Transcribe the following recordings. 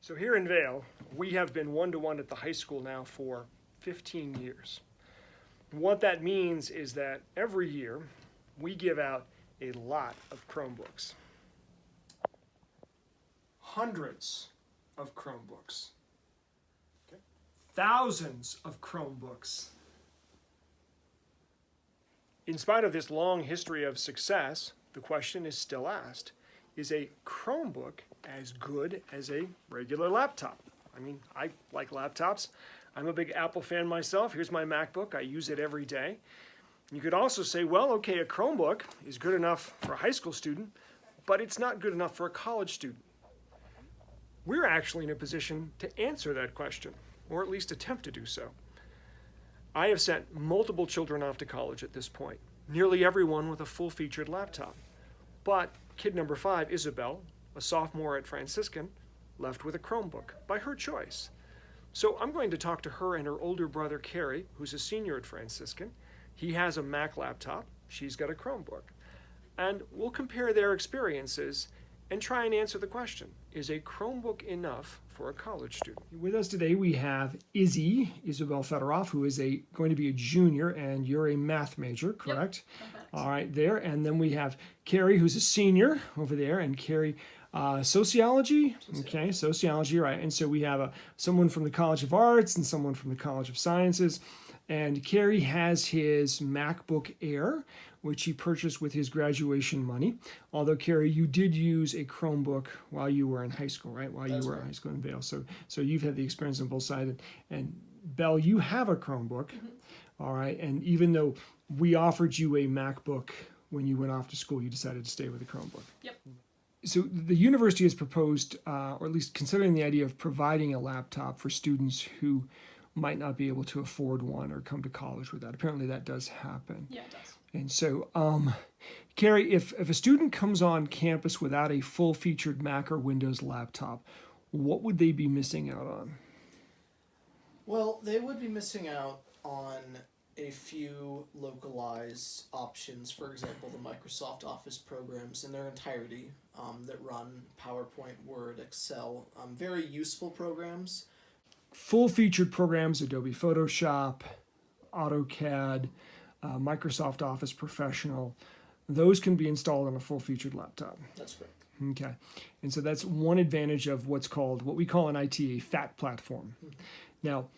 So here in Vail, we have been one-to-one at the high school now for 15 years. What that means is that every year we give out a lot of Chromebooks. Hundreds of Chromebooks. Okay. Thousands of Chromebooks. In spite of this long history of success, the question is still asked, is a Chromebook as good as a regular laptop? I mean, I like laptops. I'm a big Apple fan myself. Here's my MacBook. I use it every day. You could also say, well, okay, a Chromebook is good enough for a high school student, but it's not good enough for a college student. We're actually in a position to answer that question, or at least attempt to do so. I have sent multiple children off to college at this point, nearly everyone with a full-featured laptop. But kid number 5, Isabel, a sophomore at Franciscan, left with a Chromebook by her choice. So I'm going to talk to her and her older brother, Carrie, who's a senior at Franciscan. He has a Mac laptop. She's got a Chromebook. And we'll compare their experiences and try and answer the question, is a Chromebook enough for a college student? With us today we have Isabel Federoff, who is going to be a junior, and you're a math major, correct? Yep. All right, there. And then we have Carrie, who's a senior over there, and Carrie, sociology? Okay, sociology, right. And so we have someone from the College of Arts and someone from the College of Sciences. And Carrie has his MacBook Air, which he purchased with his graduation money. Although, Carrie, you did use a Chromebook while you were in high school, right? While you were in high school in Vail. So you've had the experience on both sides. And Belle, you have a Chromebook, all right? And even though we offered you a MacBook when you went off to school, you decided to stay with a Chromebook. Yep. So the university has proposed, or at least considering the idea of providing a laptop for students who might not be able to afford one or come to college with that. Apparently that does happen. Yeah, it does. And so, Carrie, if a student comes on campus without a full-featured Mac or Windows laptop, what would they be missing out on? Well, they would be missing out on a few localized options. For example, the Microsoft Office programs in their entirety that run PowerPoint, Word, Excel. Very useful programs. Full-featured programs, Adobe Photoshop, AutoCAD, Microsoft Office Professional, those can be installed on a full-featured laptop. That's correct. Okay. And so that's one advantage of what we call in IT a fat platform. Now,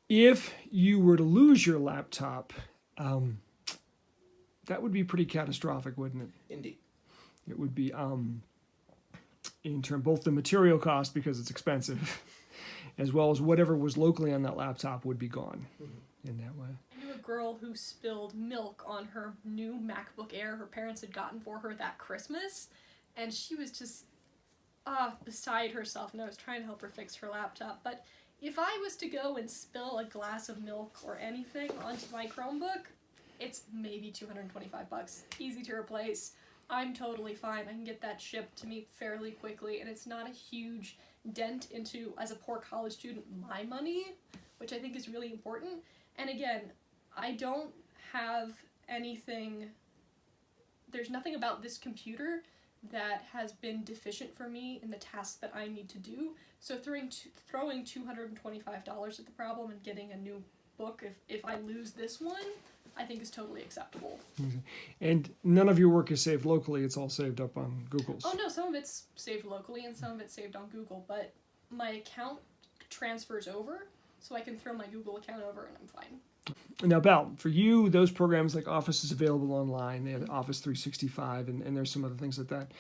if you were to lose your laptop, that would be pretty catastrophic, wouldn't it? Indeed. It would be in terms both the material cost, because it's expensive, as well as whatever was locally on that laptop would be gone in that way. I knew a girl who spilled milk on her new MacBook Air her parents had gotten for her that Christmas, and she was just beside herself, and I was trying to help her fix her laptop. But if I was to go and spill a glass of milk or anything onto my Chromebook, it's maybe $225. Easy to replace. I'm totally fine. I can get that shipped to me fairly quickly, and it's not a huge dent into, as a poor college student, my money, which I think is really important. And again, I don't have anything, there's nothing about this computer that has been deficient for me in the tasks that I need to do. So throwing $225 at the problem and getting a new book, if I lose this one, I think is totally acceptable. And none of your work is saved locally, it's all saved up on Google's. Oh no, some of it's saved locally and some of it's saved on Google, but my account transfers over, so I can throw my Google account over and I'm fine. Now, Belle, for you, those programs like Office is available online. They have Office 365, and there's some other things like that.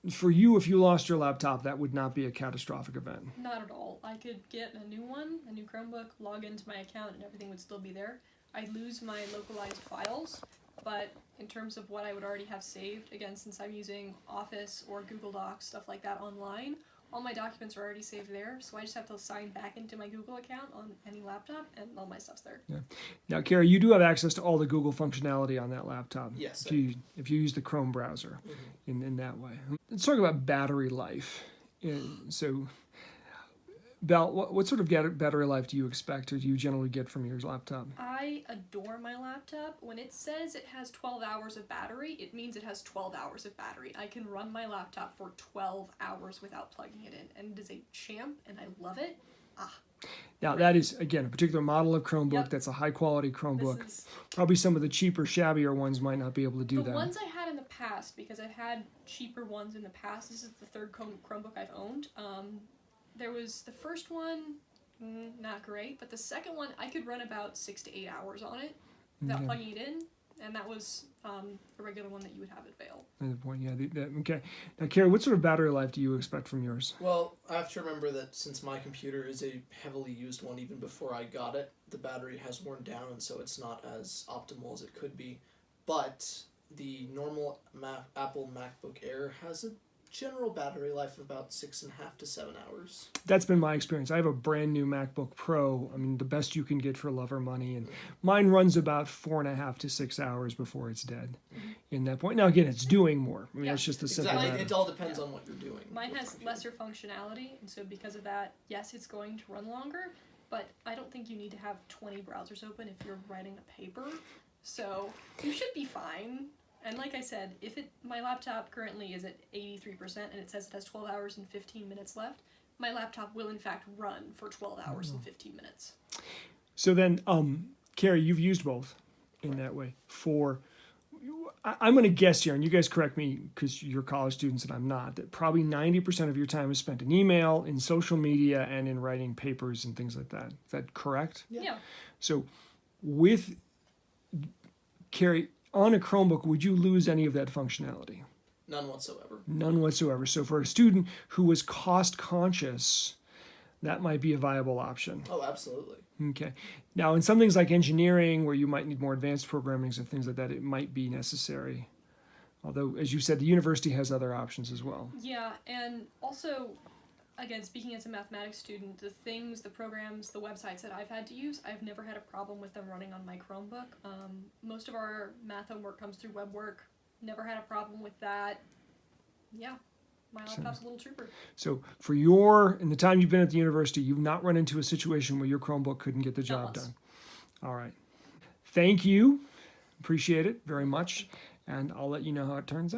For you, if you lost your laptop, that would not be a catastrophic event. Not at all. I could get a new one, a new Chromebook, log into my account, and everything would still be there. I'd lose my localized files, but in terms of what I would already have saved, again, since I'm using Office or Google Docs, stuff like that online, all my documents are already saved there, so I just have to sign back into my Google account on any laptop, and all my stuff's there. Yeah. Now, Carrie, you do have access to all the Google functionality on that laptop. Yes. If you use the Chrome browser in that way. Let's talk about battery life. So Val, what sort of battery life do you expect or do you generally get from your laptop? I adore my laptop. When it says it has 12 hours of battery, it means it has 12 hours of battery. I can run my laptop for 12 hours without plugging it in, and it is a champ, and I love it. Now, that is, again, a particular model of Chromebook. Yep. That's a high-quality Chromebook. This is Probably some of the cheaper, shabbier ones might not be able to do the that. ones I had in the past, because I've had cheaper ones in the past. This is the third Chromebook I've owned. There was the first one, not great, but the second one, I could run about 6 to 8 hours on it without Okay. plugging it in, and that was a regular one that you would have at Vail. Another point, yeah. Okay. Now, Carrie, what sort of battery life do you expect from yours? Well, I have to remember that since my computer is a heavily used one, even before I got it, the battery has worn down, and so it's not as optimal as it could be. But the normal Apple MacBook Air has a general battery life of about 6.5 to 7 hours. That's been my experience. I have a brand new MacBook Pro. I mean, the best you can get for love or money, and mine runs about 4.5 to 6 hours before it's dead. In that point, now again, it's doing more. I mean, Yeah, that's just the simple Exactly. matter. It all depends on what you're doing. Mine has lesser functionality, and so because of that, yes, it's going to run longer, but I don't think you need to have 20 browsers open if you're writing a paper, so you should be fine. And like I said, my laptop currently is at 83% and it says it has 12 hours and 15 minutes left, my laptop will in fact run for 12 hours and 15 minutes. So then, Carrie, you've used both in that way. I'm going to guess here, and you guys correct me because you're college students and I'm not, that probably 90% of your time is spent in email, in social media, and in writing papers and things like that. Is that correct? Yeah. So with Carrie, on a Chromebook, would you lose any of that functionality? None whatsoever. None whatsoever. So for a student who was cost conscious, that might be a viable option. Oh, absolutely. Okay. Now, in some things like engineering, where you might need more advanced programming and things like that, it might be necessary. Although, as you said, the university has other options as well. Yeah, and also, again, speaking as a mathematics student, the programs, the websites that I've had to use, I've never had a problem with them running on my Chromebook. Most of our math homework comes through WebWork. Never had a problem with that. Yeah, my laptop's a little trooper. So in the time you've been at the university, you've not run into a situation where your Chromebook couldn't get the job done. All right. Thank you. Appreciate it very much. And I'll let you know how it turns out.